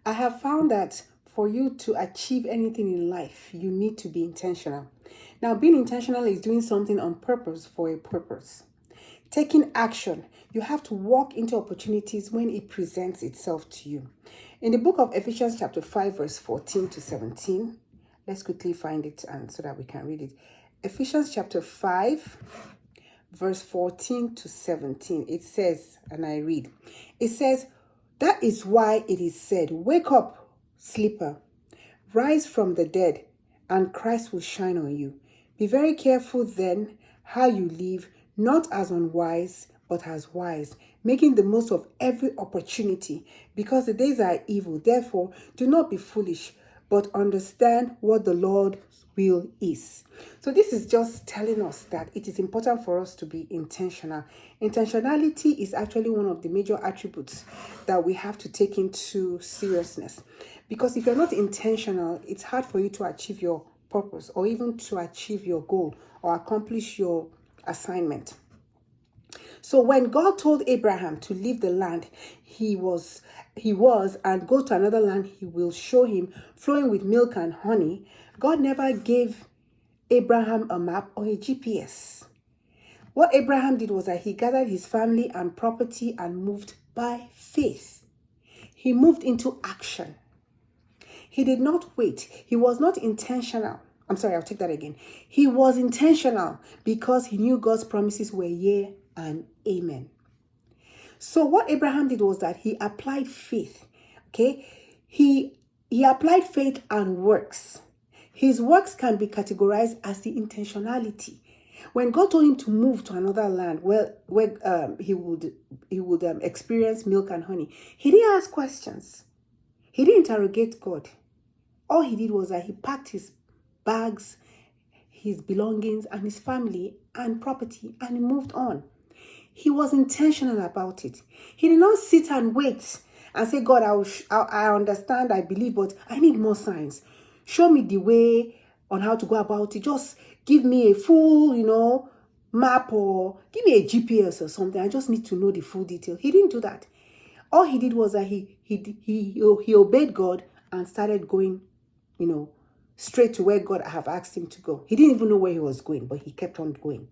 I have found that for you to achieve anything in life, you need to be intentional. Now, being intentional is doing something on purpose for a purpose. Taking action, you have to walk into opportunities when it presents itself to you. In the book of Ephesians, chapter 5, verse 14 to 17, let's quickly find it and so that we can read it. Ephesians chapter 5, verse 14 to 17, it says, and I read, it says, "That is why it is said, wake up, sleeper, rise from the dead, and Christ will shine on you. Be very careful then how you live, not as unwise, but as wise, making the most of every opportunity, because the days are evil. Therefore, do not be foolish, but understand what the Lord's will is." So this is just telling us that it is important for us to be intentional. Intentionality is actually one of the major attributes that we have to take into seriousness. Because if you're not intentional, it's hard for you to achieve your purpose or even to achieve your goal or accomplish your assignment. So when God told Abraham to leave the land he was and go to another land he will show him, flowing with milk and honey, God never gave Abraham a map or a GPS. What Abraham did was that he gathered his family and property and moved by faith. He moved into action. He did not wait. He was not intentional. I'm sorry, I'll take that again. He was intentional because he knew God's promises were yea and amen. So what Abraham did was that he applied faith. Okay? He applied faith and works. His works can be categorized as the intentionality. When God told him to move to another land where he would experience milk and honey, he didn't ask questions. He didn't interrogate God. All he did was that he packed his bags, his belongings, and his family and property, and he moved on. He was intentional about it. He did not sit and wait and say, "God, I understand, I believe, but I need more signs. Show me the way on how to go about it. Just give me a full, map, or give me a GPS or something. I just need to know the full detail." He didn't do that. All he did was that he obeyed God and started going, straight to where God have asked him to go. He didn't even know where he was going, but he kept on going.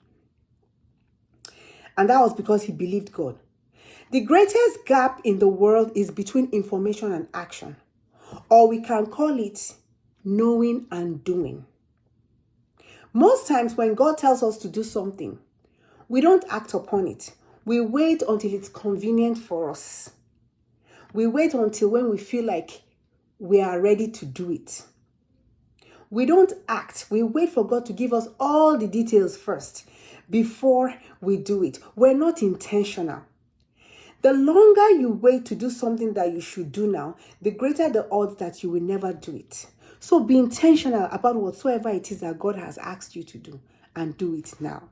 And that was because he believed God. The greatest gap in the world is between information and action, or we can call it knowing and doing. Most times when God tells us to do something, we don't act upon it. We wait until it's convenient for us. We wait until when we feel like we are ready to do it. We don't act. We wait for God to give us all the details first before we do it. We're not intentional. The longer you wait to do something that you should do now, the greater the odds that you will never do it. So be intentional about whatsoever it is that God has asked you to do and do it now.